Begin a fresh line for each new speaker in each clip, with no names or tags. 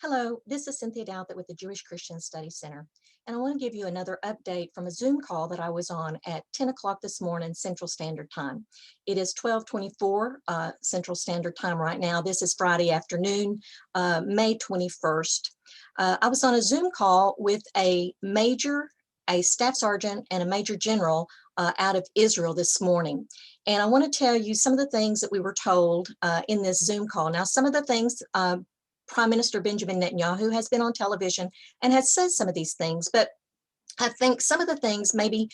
Hello, this is Cynthia Douthit with the Jewish Christian Studies Center, and I want to give you another update from a Zoom call that I was on at 10 o'clock this morning Central Standard Time. It is 12:24 Central Standard Time right now. This is Friday afternoon, May 21st. I was on a Zoom call with a staff sergeant, and a major general out of Israel this morning. And I want to tell you some of the things that we were told in this Zoom call. Now, some of the things Prime Minister Benjamin Netanyahu has been on television and has said some of these things, but I think some of the things maybe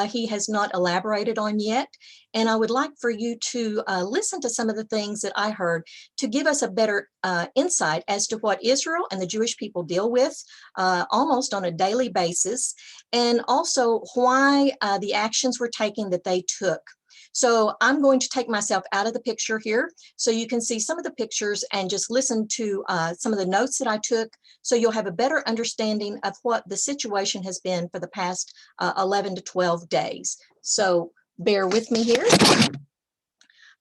he has not elaborated on yet. And I would like for you to listen to some of the things that I heard to give us a better insight as to what Israel and the Jewish people deal with almost on a daily basis, and also why the actions were taken that they took. So I'm going to take myself out of the picture here so you can see some of the pictures and just listen to some of the notes that I took, so you'll have a better understanding of what the situation has been for the past 11 to 12 days. So bear with me here.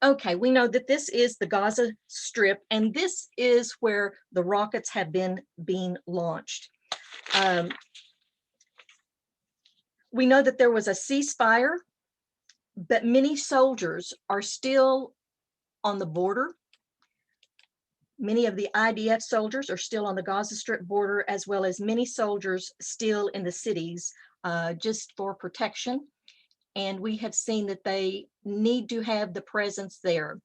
Okay, we know that this is the Gaza Strip, and this is where the rockets have been being launched. We know that there was a ceasefire, but many soldiers are still on the border. Many of the IDF soldiers are still on the Gaza Strip border, as well as many soldiers still in the cities just for protection. And we have seen that they need to have the presence there.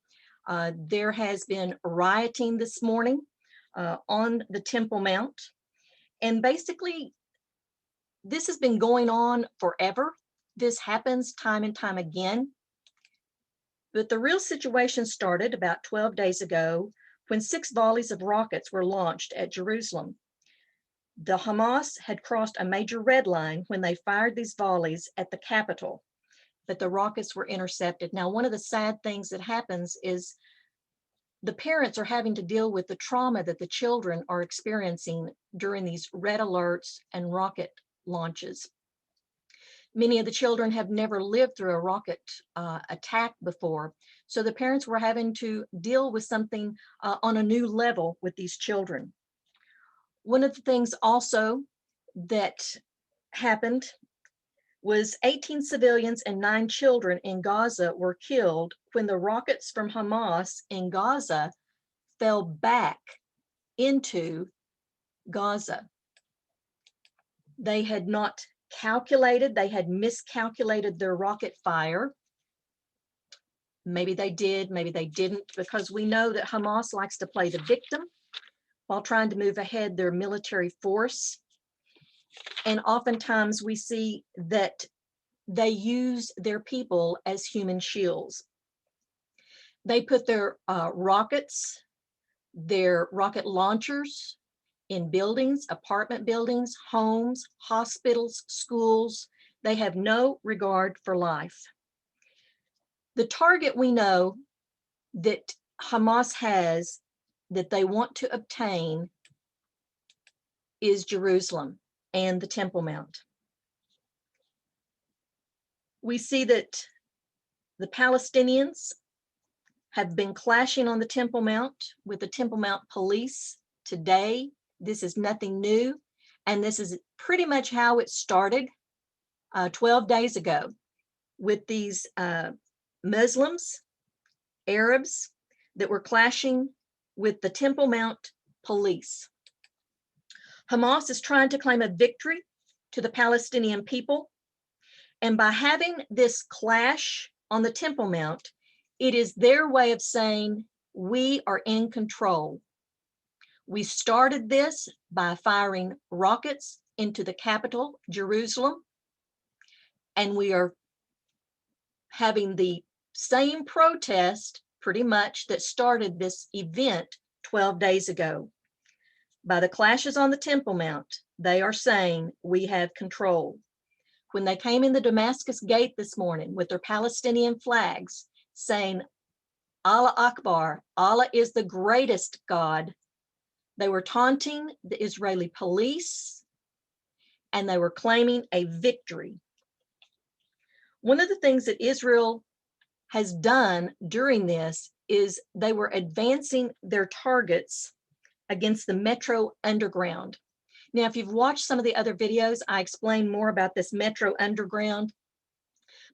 There has been rioting this morning on the Temple Mount. And basically, this has been going on forever. This happens time and time again. But the real situation started about 12 days ago when 6 volleys of rockets were launched at Jerusalem. The Hamas had crossed a major red line when they fired these volleys at the capital, but the rockets were intercepted. Now, one of the sad things that happens is the parents are having to deal with the trauma that the children are experiencing during these red alerts and rocket launches. Many of the children have never lived through a rocket attack before, so the parents were having to deal with something on a new level with these children. One of the things also that happened was 18 civilians and 9 children in Gaza were killed when the rockets from Hamas in Gaza fell back into Gaza. They had not calculated, they had miscalculated their rocket fire. Maybe they did, maybe they didn't, because we know that Hamas likes to play the victim while trying to move ahead their military force. And oftentimes we see that they use their people as human shields. They put their rockets, their rocket launchers in buildings, apartment buildings, homes, hospitals, schools. They have no regard for life. The target we know that Hamas has, that they want to obtain, is Jerusalem and the Temple Mount. We see that the Palestinians have been clashing on the Temple Mount with the Temple Mount police today. This is nothing new, and this is pretty much how it started 12 days ago with these Muslims, Arabs that were clashing with the Temple Mount police. Hamas is trying to claim a victory to the Palestinian people, and by having this clash on the Temple Mount, it is their way of saying, we are in control. We started this by firing rockets into the capital, Jerusalem, and we are having the same protest, pretty much, that started this event 12 days ago. By the clashes on the Temple Mount, they are saying, we have control. When they came in the Damascus Gate this morning with their Palestinian flags saying, Allah Akbar, Allah is the greatest God, they were taunting the Israeli police, and they were claiming a victory. One of the things that Israel has done during this is they were advancing their targets against the Metro Underground. Now, if you've watched some of the other videos, I explain more about this Metro Underground.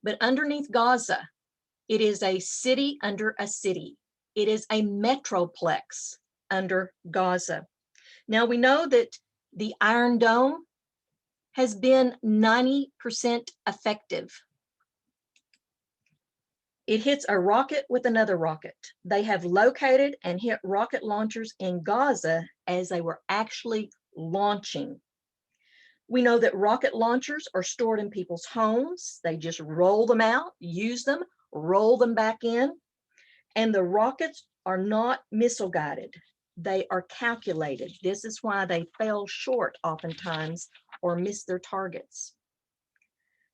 But underneath Gaza, it is a city under a city. It is a metroplex under Gaza. Now, we know that the Iron Dome has been 90% effective. It hits a rocket with another rocket. They have located and hit rocket launchers in Gaza as they were actually launching. We know that rocket launchers are stored in people's homes. They just roll them out, use them, roll them back in. And the rockets are not missile guided. They are calculated. This is why they fell short oftentimes or missed their targets.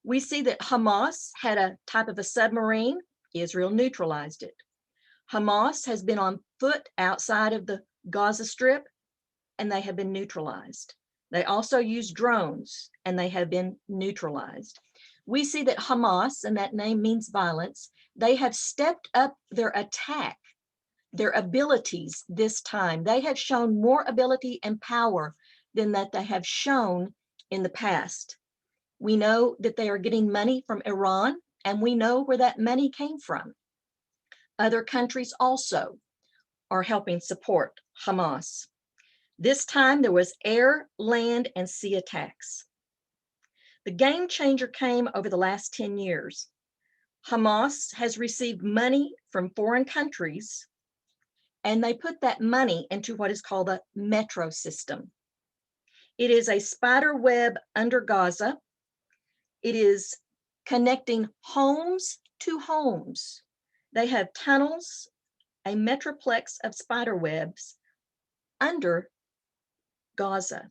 We see that Hamas had a type of a submarine. Israel neutralized it. Hamas has been on foot outside of the Gaza Strip, and they have been neutralized. They also use drones, and they have been neutralized. We see that Hamas, and that name means violence, they have stepped up their attack, their abilities this time. They have shown more ability and power than that they have shown in the past. We know that they are getting money from Iran, and we know where that money came from. Other countries also are helping support Hamas. This time there was air, land, and sea attacks. The game changer came over the last 10 years. Hamas has received money from foreign countries, and they put that money into what is called a metro system. It is a spider web under Gaza. It is connecting homes to homes. They have tunnels, a metroplex of spider webs under Gaza.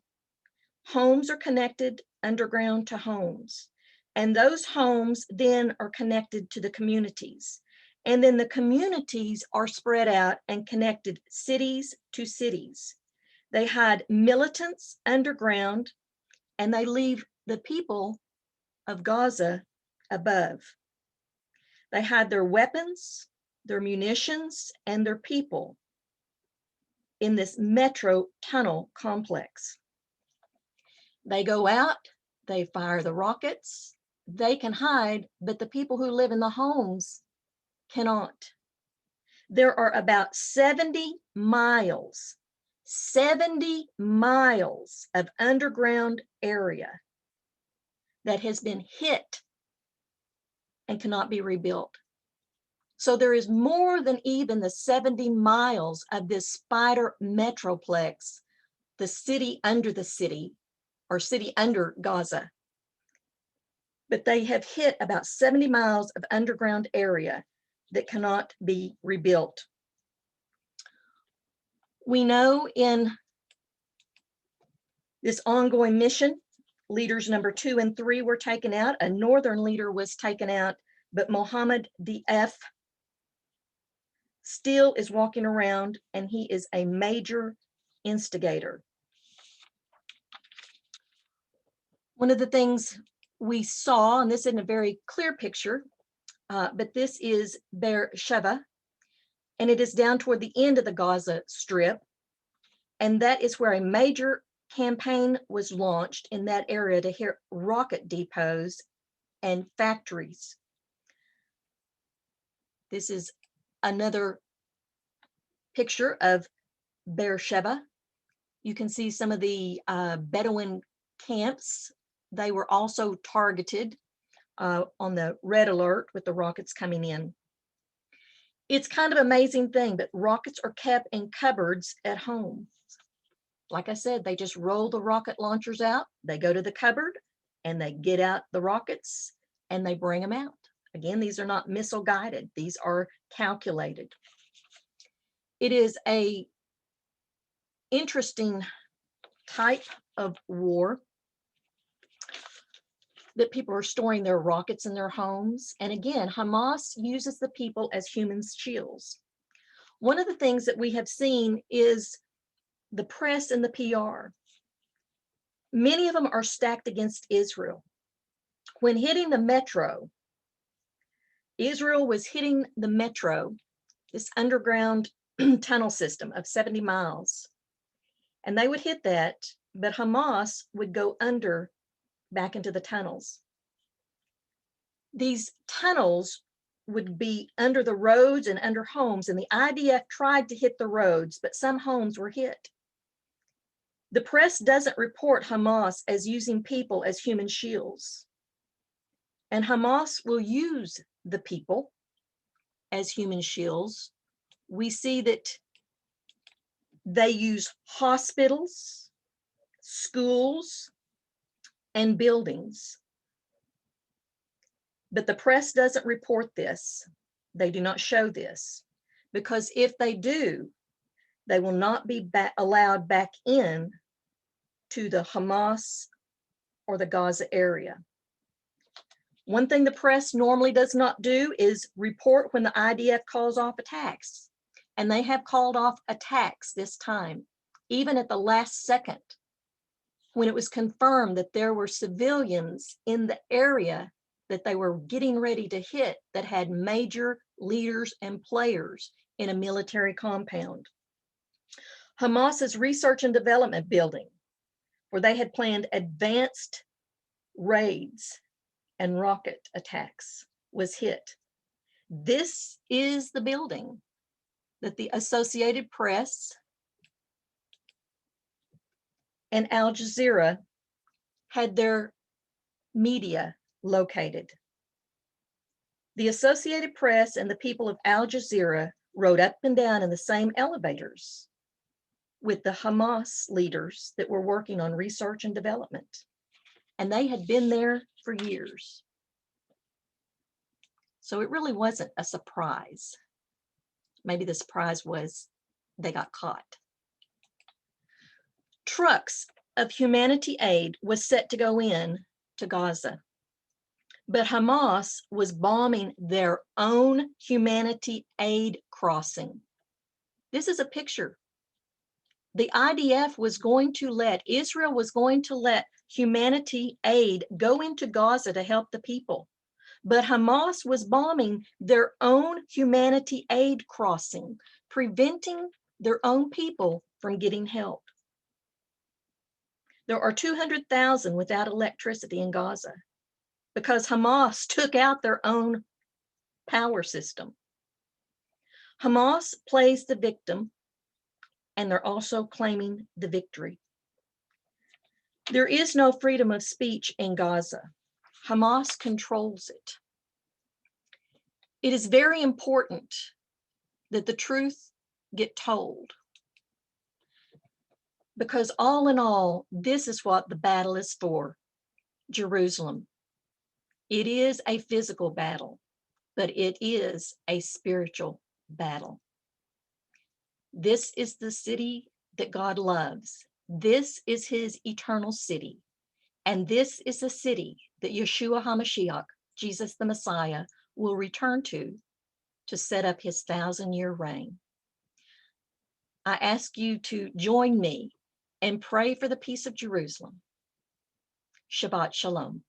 Homes are connected underground to homes, and those homes then are connected to the communities. And then the communities are spread out and connected cities to cities. They hide militants underground, and they leave the people of Gaza above. They hide their weapons, their munitions, and their people in this metro tunnel complex. They go out, they fire the rockets, they can hide, but the people who live in the homes cannot. There are about 70 miles of underground area that has been hit and cannot be rebuilt. So there is more than even the 70 miles of this spider metroplex, the city under the city, or city under Gaza. But they have hit about 70 miles of underground area that cannot be rebuilt. We know in this ongoing mission, leaders number 2 and 3 were taken out. A northern leader was taken out, but Mohammed F. still is walking around, and he is a major instigator. One of the things we saw, and this isn't a very clear picture, but this is Beersheba, and it is down toward the end of the Gaza Strip, and that is where a major campaign was launched in that area to hit rocket depots and factories. This is another picture of Beersheba. You can see some of the Bedouin camps. They were also targeted on the red alert with the rockets coming in. It's kind of an amazing thing, but rockets are kept in cupboards at home. Like I said, they just roll the rocket launchers out, they go to the cupboard, and they get out the rockets, and they bring them out. Again, these are not missile guided, these are calculated. It is a interesting type of war that people are storing their rockets in their homes. And again, Hamas uses the people as human shields. One of the things that we have seen is the press and the PR. Many of them are stacked against Israel. When hitting the metro, Israel was hitting the metro, this underground tunnel system of 70 miles. And they would hit that, but Hamas would go under back into the tunnels. These tunnels would be under the roads and under homes, and the IDF tried to hit the roads, but some homes were hit. The press doesn't report Hamas as using people as human shields. And Hamas will use the people as human shields. We see that they use hospitals, schools, and buildings. But the press doesn't report this. They do not show this, because if they do, they will not be allowed back in to the Hamas or the Gaza area. One thing the press normally does not do is report when the IDF calls off attacks. And they have called off attacks this time, even at the last second, when it was confirmed that there were civilians in the area that they were getting ready to hit that had major leaders and players in a military compound. Hamas's research and development building, where they had planned advanced raids and rocket attacks, was hit. This is the building that the Associated Press and Al Jazeera had their media located. The Associated Press and the people of Al Jazeera rode up and down in the same elevators with the Hamas leaders that were working on research and development. And they had been there for years. So it really wasn't a surprise. Maybe the surprise was they got caught. Trucks of humanity aid was set to go in to Gaza, but Hamas was bombing their own humanity aid crossing. This is a picture. The IDF was going to let, Israel was going to let humanity aid go into Gaza to help the people, but Hamas was bombing their own humanity aid crossing, preventing their own people from getting help. There are 200,000 without electricity in Gaza because Hamas took out their own power system. Hamas plays the victim, and they're also claiming the victory. There is no freedom of speech in Gaza. Hamas controls it. It is very important that the truth get told, because all in all, this is what the battle is for, Jerusalem. It is a physical battle, but it is a spiritual battle. This is the city that God loves. This is his eternal city. And this is the city that Yeshua HaMashiach, Jesus the Messiah, will return to set up his 1,000-year reign. I ask you to join me and pray for the peace of Jerusalem. Shabbat Shalom.